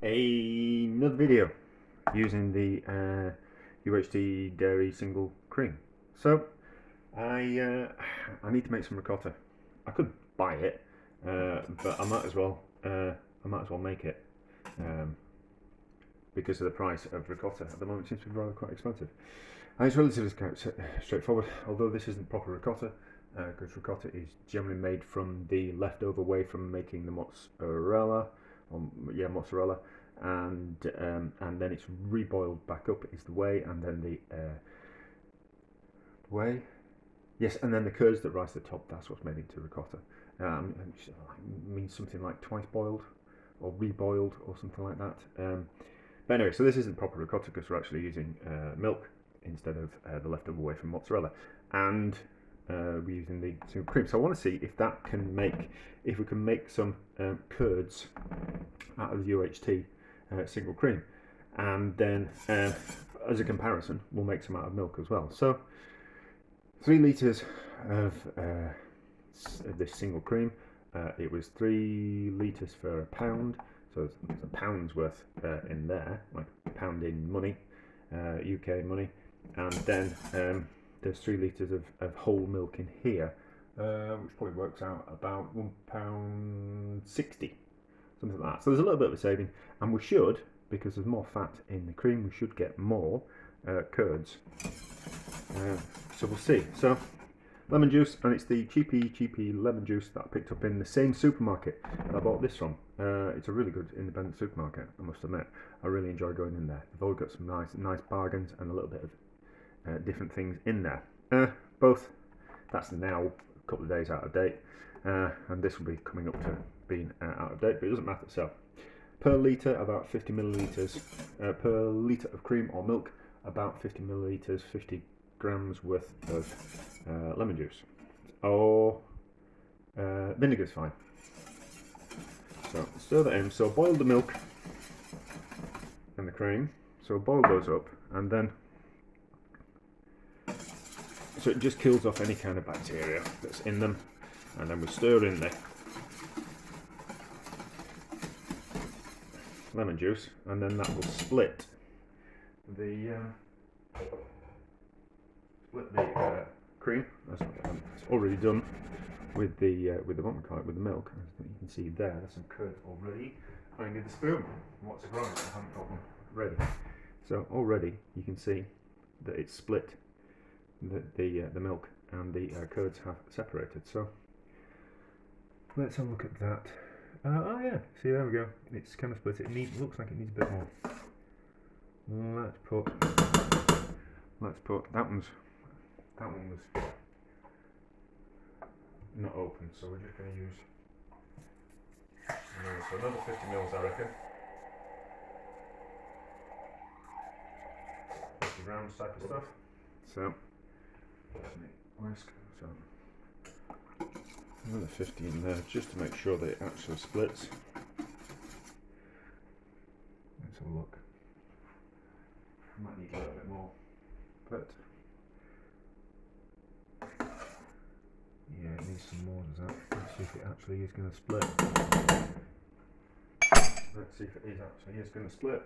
another video using the UHT Dairy Single cream. So I need to make some ricotta. I could buy it, but I might as well make it because of the price of ricotta at the moment. It seems to be rather quite expensive. And it's relatively straightforward, although this isn't proper ricotta, because ricotta is generally made from the leftover whey from making the mozzarella, mozzarella, and then it's reboiled back up is the whey, and then the whey, yes, and then the curds that rise to the top. That's what's made into ricotta. It means something like twice boiled or reboiled or something like that. But anyway, so this isn't proper ricotta because we're actually using milk instead of the leftover whey from mozzarella, and we're using the single cream. So I want to see if we can make some curds out of the UHT single cream, and then as a comparison, we'll make some out of milk as well. So 3 litres of this single cream. It was 3 litres for £1, so there's a pound's worth in there, like pound in money, UK money, and then there's 3 litres of whole milk in here, which probably works out about £1.60, something like that. So there's a little bit of a saving, and we should, because there's more fat in the cream, we should get more curds. So we'll see. So lemon juice, and it's the cheapy lemon juice that I picked up in the same supermarket that I bought this from. It's a really good independent supermarket, I must admit. I really enjoy going in there. They've always got some nice bargains and a little bit of different things in there. That's now a couple of days out of date, and this will be coming up to being out of date, but it doesn't matter. So per litre, about 50 millilitres, per litre of cream or milk, about 50 millilitres, 50 grams worth of lemon juice, or vinegar's fine. So stir that in. So boil the milk and the cream. So boil those up, and then so it just kills off any kind of bacteria that's in them, and then we stir in the lemon juice, and then that will split the cream. That's already done with the with the milk. As you can see there, there's some curd already. I need the spoon. What's wrong? I haven't got one ready. So already you can see that it's split. The milk and the curds have separated. So let's have a look at that. Oh yeah, see, there we go. It's kind of split. Looks like it needs a bit more. Let's put that one was not open, so we're just going to use so another 50 mils, I reckon. 50 grams type of stuff. So so another 50 in there just to make sure that it actually splits. Let's have a look. Might need a little bit more, but yeah, it needs some more, does that? Let's see if it actually is going to split. Let's see if it actually is going to split.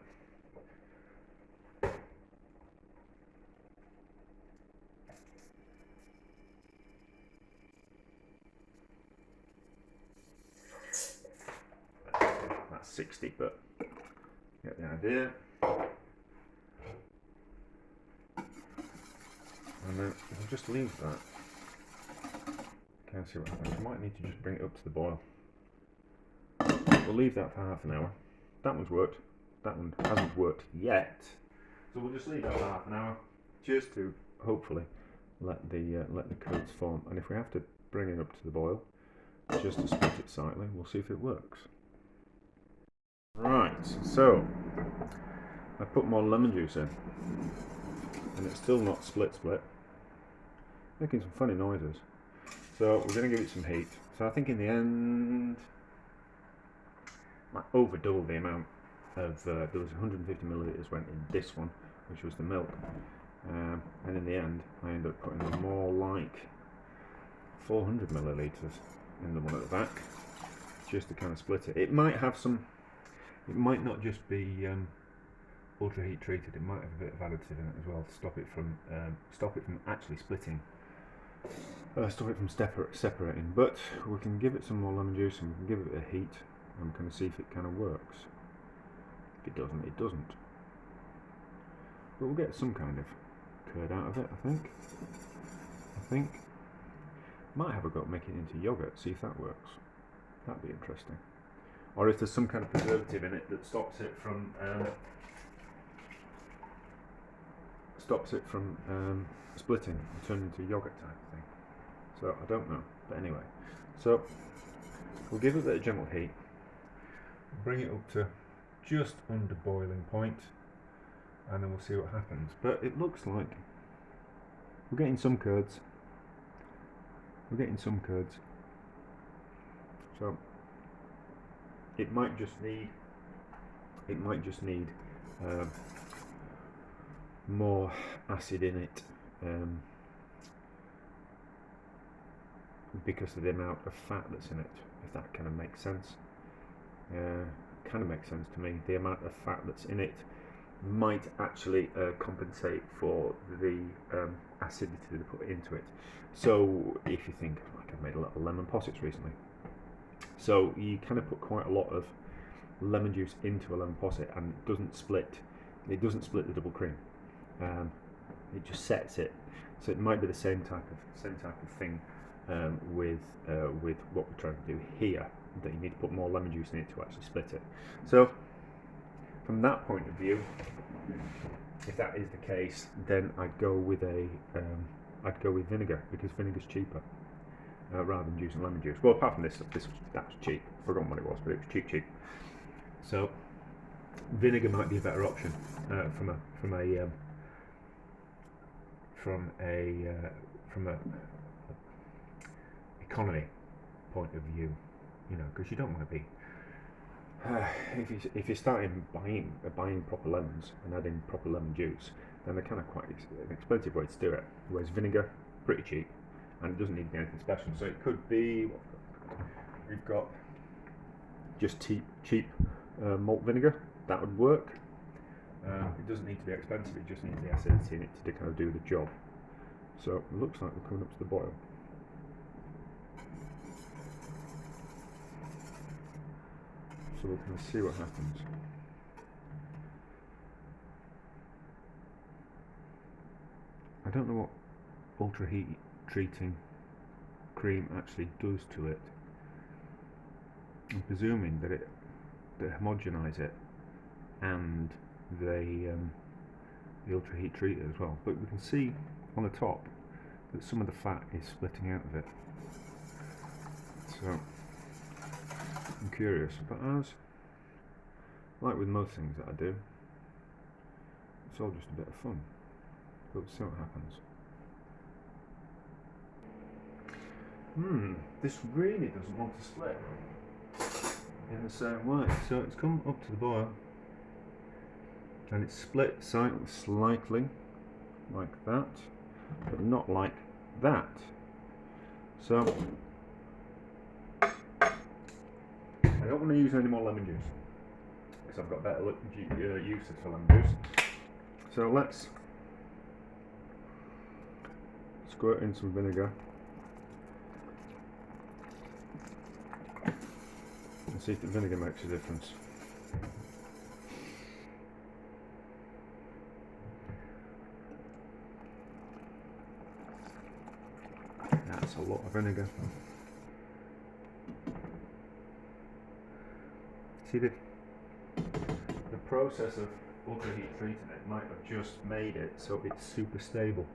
That's 60, but get the idea. And then we'll just leave that. Can't see what happens. I might need to just bring it up to the boil. We'll leave that for half an hour. That one's worked. That one hasn't worked yet. So we'll just leave that for half an hour, just to hopefully let the curds form. And if we have to bring it up to the boil, just to split it slightly, we'll see if it works. Right. So I put more lemon juice in, and it's still not split. Making some funny noises. So we're going to give it some heat. So I think in the end, I over doubled the amount of, there was 150 millilitres went in this one, which was the milk. And in the end, I ended up putting in more like 400 millilitres in the one at the back, just to kind of split it. It might have some It might not just be ultra heat treated. It might have a bit of additive in it as well to stop it from actually splitting. Stop it from separating. But we can give it some more lemon juice and we can give it a heat and kind of see if it kind of works. If it doesn't, it doesn't. But we'll get some kind of curd out of it, I think. Might have a go at making it into yogurt, see if that works. That'd be interesting. Or if there's some kind of preservative in it that stops it from splitting and turning into yogurt type of thing. So I don't know, but anyway. So we'll give it a bit of gentle heat, bring it up to just under boiling point, and then we'll see what happens. But it looks like we're getting some curds. So it might just need more acid in it, because of the amount of fat that's in it, if that kind of makes sense. Kind of makes sense to me. The amount of fat that's in it might actually compensate for the acidity they put into it. So if you think, like, I've made a lot of lemon possets recently, so you kind of put quite a lot of lemon juice into a lemon posset and it doesn't split the double cream. It just sets it. So it might be the same type of thing with what we're trying to do here, that you need to put more lemon juice in it to actually split it. So from that point of view, if that is the case, then I'd go with vinegar, because vinegar's cheaper rather than using lemon juice. Well, apart from that was cheap. I've forgotten what it was, but it was cheap. So vinegar might be a better option from a economy point of view, you know, because you don't want to be if you're starting buying proper lemons and adding proper lemon juice, then they're kind of quite an expensive way to do it. Whereas vinegar, pretty cheap, and it doesn't need to be anything special. So it could be, we've got just cheap malt vinegar. That would work. It doesn't need to be expensive. It just needs the acidity in it to kind of do the job. So it looks like we're coming up to the boil. So we're going to see what happens. I don't know what ultra heat treating cream actually does to it. I'm presuming that they homogenise it and they ultra heat treat it as well. But we can see on the top that some of the fat is splitting out of it. So I'm curious, but as like with most things that I do, it's all just a bit of fun. But we'll see what happens. This really doesn't want to split in the same way. So it's come up to the boil and it's split slightly like that, but not like that. So I don't want to use any more lemon juice because I've got better uses for lemon juice. So let's squirt in some vinegar and see if the vinegar makes a difference. That's a lot of vinegar. See, the process of ultra heat treating it might have just made it so it's super stable.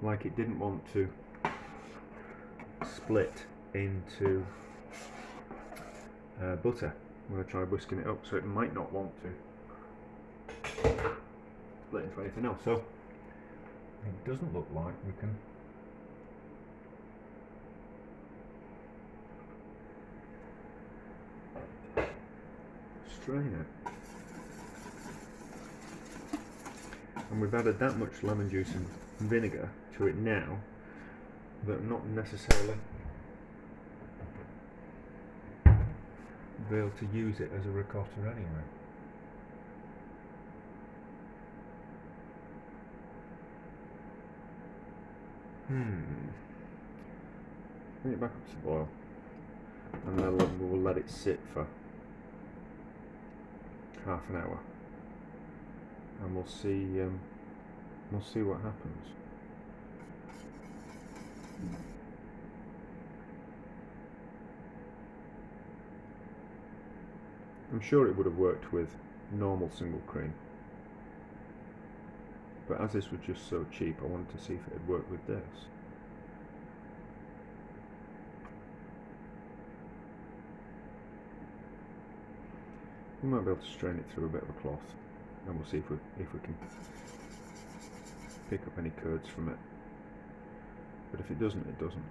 Like it didn't want to split into butter when I tried whisking it up, so it might not want to split into anything else. So it doesn't look like we can strain it. And we've added that much lemon juice and vinegar to it now that not necessarily be able to use it as a ricotta anyway. Bring it back up to boil, and then we'll let it sit for half an hour, and we'll see what happens. I'm sure it would have worked with normal single cream, but as this was just so cheap, I wanted to see if it would work with this. We might be able to strain it through a bit of a cloth, and we'll see if we can pick up any curds from it. But if it doesn't, it doesn't.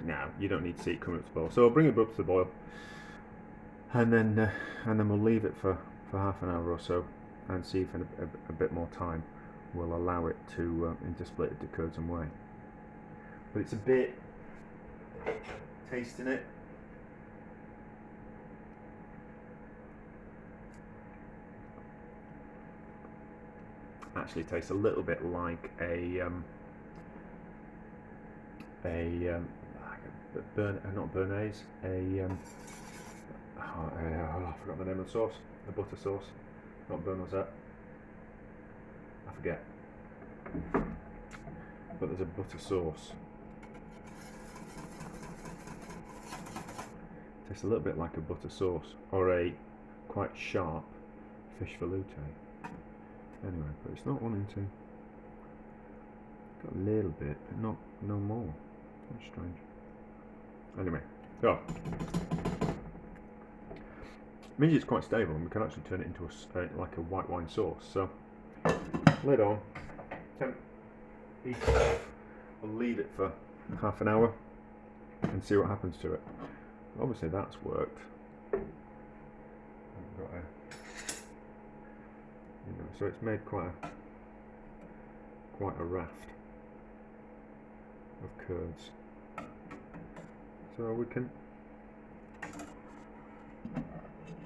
Now you don't need to see it coming up to boil, so I'll bring it up to the boil, and then we'll leave it for half an hour or so, and see if in a bit more time will allow it to intersplit into curds and whey. But it's a bit, tasting it, actually tastes a little bit like not béarnaise, I forgot the name of the sauce, the butter sauce, not beurre noisette, I forget, but there's a butter sauce. Tastes a little bit like a butter sauce, or a quite sharp fish velouté. Anyway, but it's not wanting to. Got a little bit, but no more. That's strange. Anyway, so means it's quite stable, and we can actually turn it into like a white wine sauce. So, lid on, heat off. We'll leave it for half an hour and see what happens to it. Obviously, that's worked. I've got so it's made quite a raft of curds. So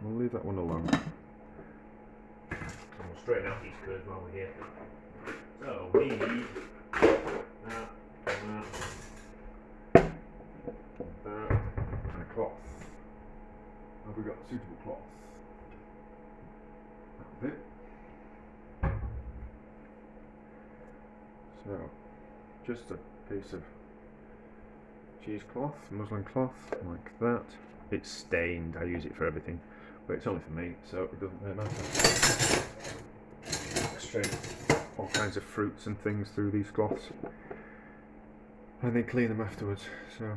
we'll leave that one alone. And we'll straighten out these curds while we're here. So we need that, and a cloth. Have we got a suitable cloth? That's it. So, just a piece of cheesecloth, muslin cloth, like that. It's stained, I use it for everything, but it's only for me, so it doesn't really matter. Strain all kinds of fruits and things through these cloths, and then clean them afterwards, so.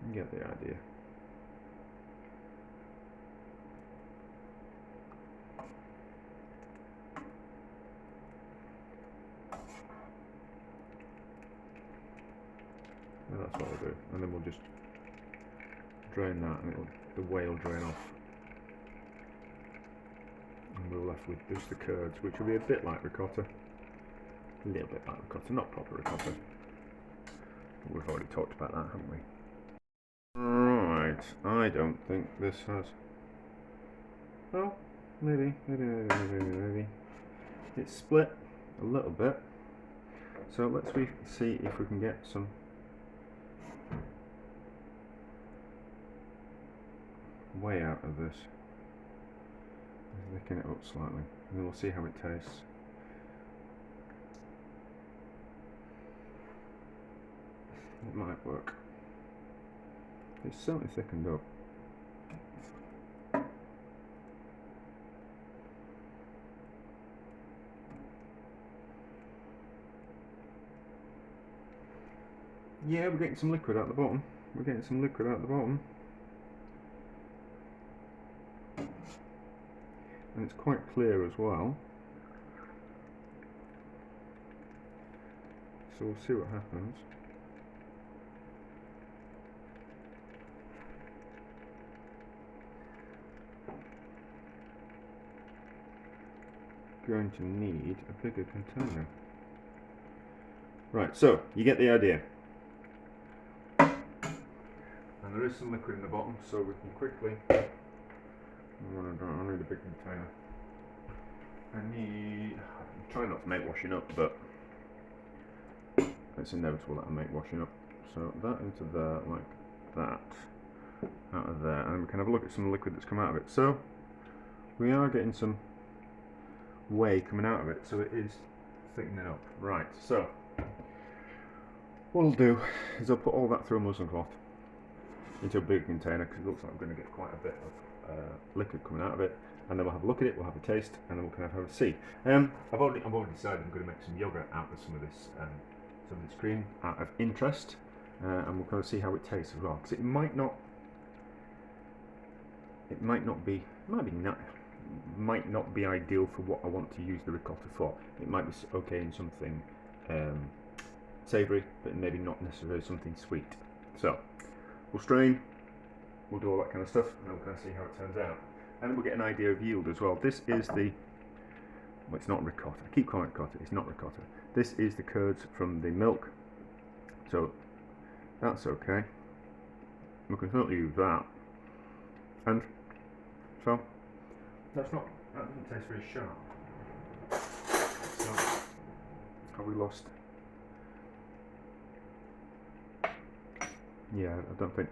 You get the idea. And that's what we'll do, and then we'll just drain that, and the whey will drain off, and we're left with just the curds, which will be a bit like ricotta, a little bit like ricotta, not proper ricotta. But we've already talked about that, haven't we? Right, I don't think this has. Well, maybe. It's split a little bit, so let's see if we can get some whey out of this. Thicken it up slightly, and then we'll see how it tastes. It might work. It's certainly thickened up. Yeah, we're getting some liquid out the bottom. And it's quite clear as well. So we'll see what happens. going to need a bigger container. Right, so you get the idea. And there is some liquid in the bottom, so we can quickly. I need a big container. I'm trying not to make washing up, but it's inevitable that I make washing up. So that into there, like that, out of there, and we can have a look at some liquid that's come out of it. So we are getting some whey coming out of it, so it is thickening up. Right, so what I'll do is I'll put all that through a muslin cloth into a big container, because it looks like I'm going to get quite a bit of liquid coming out of it, and then we'll have a look at it, we'll have a taste, and then we'll kind of have a see. I've already decided I'm going to make some yogurt out of some of this cream out of interest, and we'll kind of see how it tastes as well, because it might not be ideal for what I want to use the ricotta for. It might be okay in something savoury, but maybe not necessarily something sweet. So we'll strain, we'll do all that kind of stuff, and then we'll kind of see how it turns out. And then we'll get an idea of yield as well. This is well, it's not ricotta. I keep calling it ricotta. It's not ricotta. This is the curds from the milk. So that's okay. We can certainly use that. And so that doesn't taste very sharp. So have we lost? Yeah, I don't think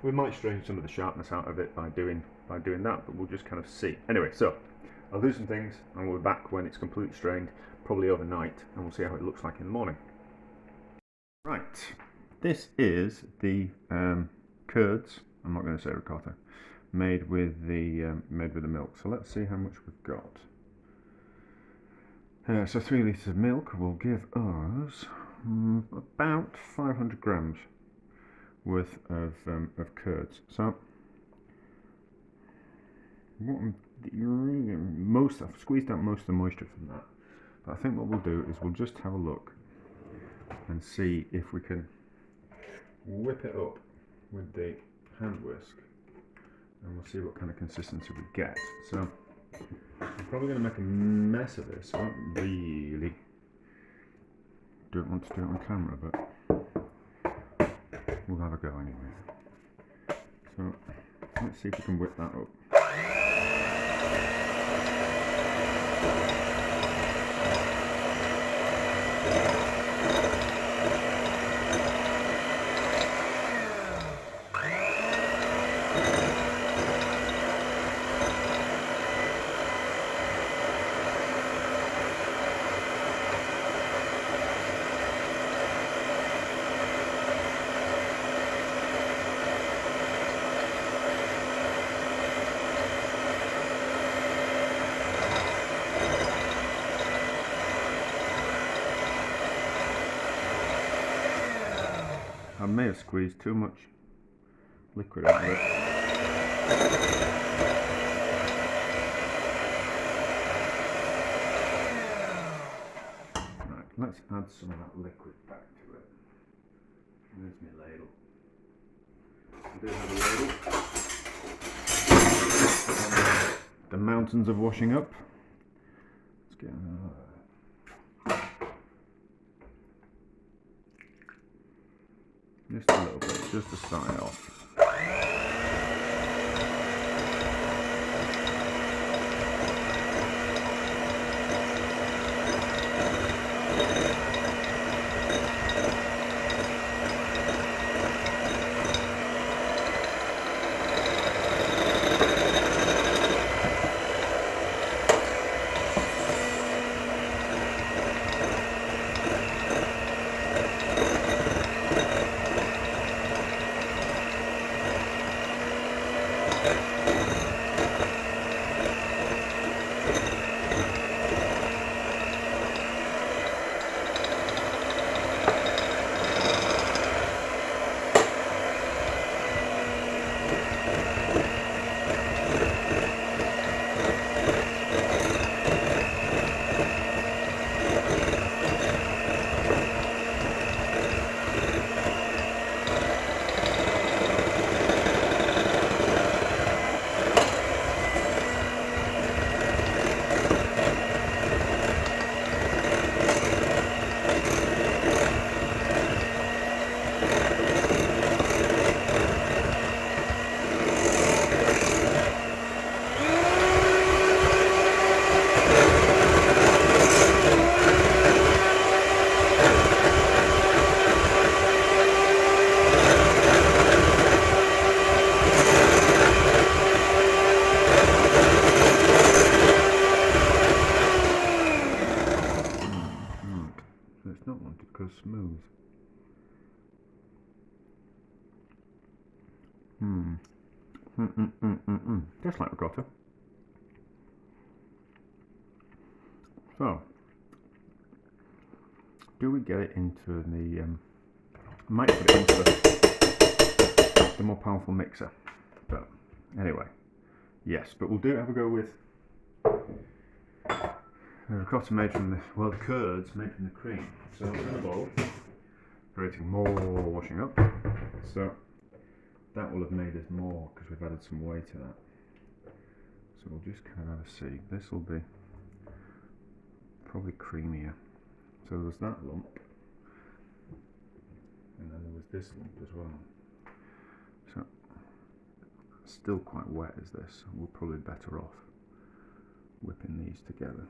we might strain some of the sharpness out of it by doing that, but we'll just kind of see. Anyway, so I'll do some things, and we'll be back when it's completely strained, probably overnight, and we'll see how it looks like in the morning. Right, this is the curds. I'm not going to say ricotta, made with the milk. So let's see how much we've got. So 3 litres of milk will give us about 500 grams worth of curds. So I've squeezed out most of the moisture from that, but I think what we'll do is we'll just have a look and see if we can whip it up with the hand whisk, and we'll see what kind of consistency we get. So I'm probably going to make a mess of this. I don't want to do it on camera, but we'll have a go anyway. So let's see if we can whip that up. I may have squeezed too much liquid out of it. Right, let's add some of that liquid back to it. There's my ladle. I do have a ladle. The mountains of washing up. Let's get just a little bit, just to start it off. Just like ricotta. So, do we get it into the, I might put it into the more powerful mixer, but anyway, yes, but we'll have a go with the ricotta made from the, well, the curds made from the cream. So we're in a bowl, creating more washing up, so that will have made us more because we've added some whey to that. So we'll just kind of have a see. This will be probably creamier. So there was that lump, and then there was this lump as well. So still quite wet as this. We're probably better off whipping these together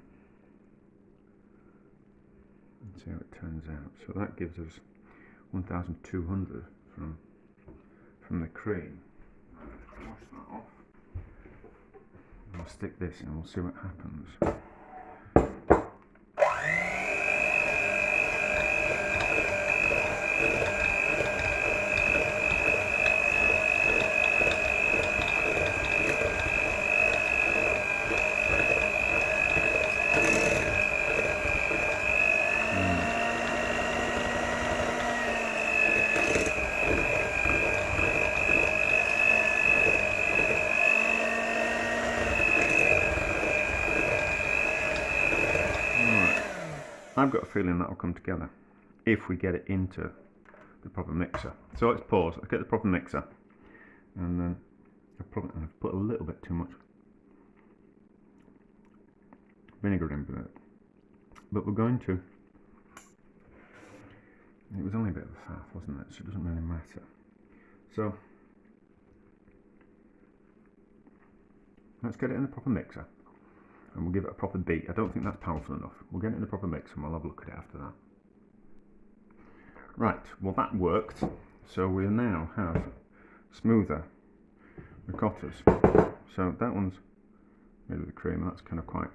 and see how it turns out. So that gives us 1,200 from the cream. Wash that off. We'll stick this in and we'll see what happens. I've got a feeling that will come together if we get it into the proper mixer. So let's pause, let's get the proper mixer, and then I've put a little bit too much vinegar in with it, but we're going to, it was only a bit of a faff, wasn't it, so it doesn't really matter. So let's get it in the proper mixer and we'll give it a proper beat. I don't think that's powerful enough. We'll get it in the proper mix and we'll have a look at it after that. Right, well that worked. So we'll now have smoother ricottas. So that one's made with the cream, and that's kind of quite,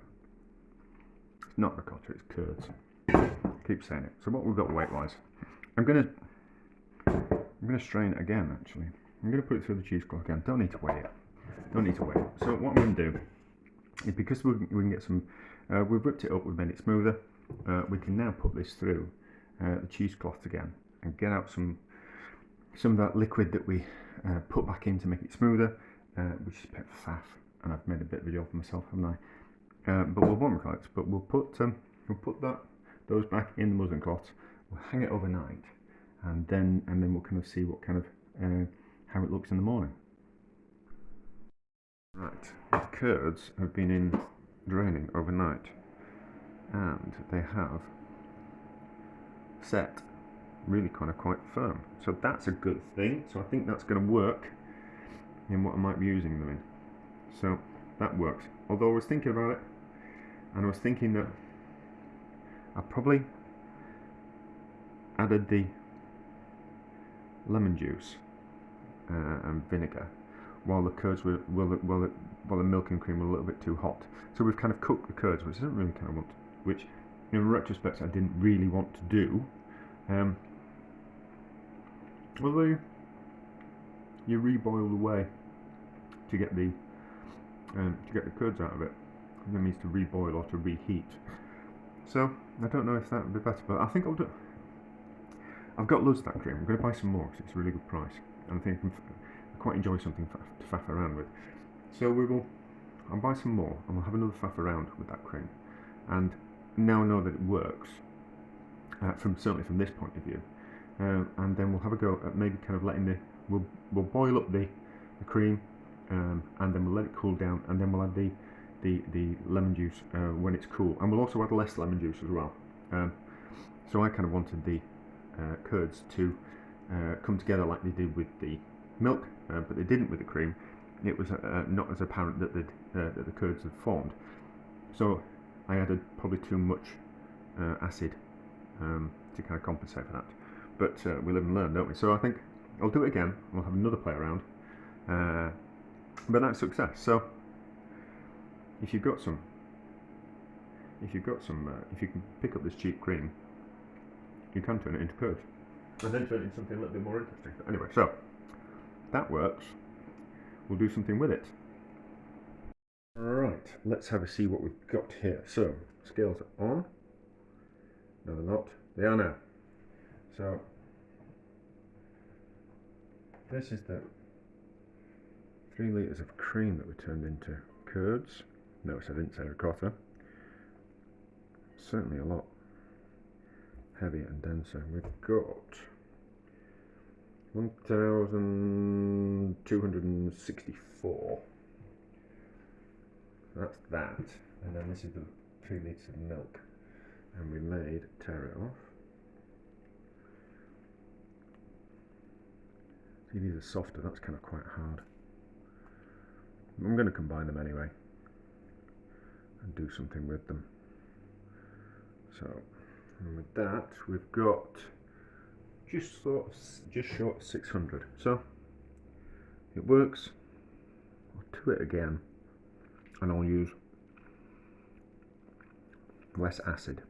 it's not ricotta, it's curds. I keep saying it. So what we've got weight-wise, I'm gonna strain it again actually. I'm gonna put it through the cheesecloth again. Don't need to weigh it. Don't need to weigh it. So what I'm gonna do is, because we can get some, we've whipped it up, we've made it smoother, we can now put this through the cheesecloth again and get out some of that liquid that we put back in to make it smoother, which is a bit of faff, and I've made a bit of a job for myself, haven't I? But we'll won't record it, but we'll put those back in the muslin cloths. We'll hang it overnight, and then we'll kind of see what kind of how it looks in the morning. Right, the curds have been in draining overnight, and they have set really quite firm. So that's a good thing. So I think that's going to work in what I might be using them in. So that works. Although I was thinking about it, and I was thinking that I probably added the lemon juice and vinegar while the curds were, while the milk and cream were a little bit too hot. So we've kind of cooked the curds, which I don't really kind of want to, which in retrospect I didn't really want to do. Although you reboil the whey to get the curds out of it, that means to reboil or to reheat. So I don't know if that would be better, but I think I'll do. I've got loads of that cream. I'm going to buy some more because it's a really good price, and I think I quite enjoy something to faff around with. So I'll buy some more, and we'll have another faff around with that cream. And now I know that it works, certainly from this point of view, and then we'll have a go at maybe kind of letting we'll boil up the cream, and then we'll let it cool down, and then we'll add the lemon juice when it's cool, and we'll also add less lemon juice as well. So I kind of wanted the curds to come together like they did with the milk, but they didn't with the cream. It was not as apparent that the curds had formed. So I added probably too much acid to kind of compensate for that. But we live and learn, don't we? So I think I'll do it again. We'll have another play around. But that's success. So if you can pick up this cheap cream, you can turn it into curds, and then turn it into something a little bit more interesting. But anyway, so that works. we'll do something with it. Right, let's have a see what we've got here. So, scales are on. No, they're not. They are now. So, this is the 3 litres of cream that we turned into curds. Notice I didn't say ricotta. Certainly a lot heavier and denser. We've got 1,264. That's that. And then this is the 3 litres of milk. And we made, tear it off. See, these are softer, that's kind of quite hard. I'm going to combine them anyway and do something with them. So, and with that, we've got just short of 600. So, it works. I'll do it again, and I'll use less acid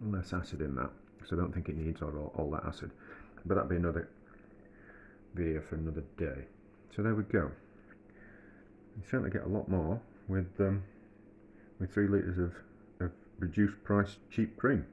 in that, because I don't think it needs all that acid. But that'll be another video for another day. So there we go. You certainly get a lot more with 3 litres of reduced price cheap cream.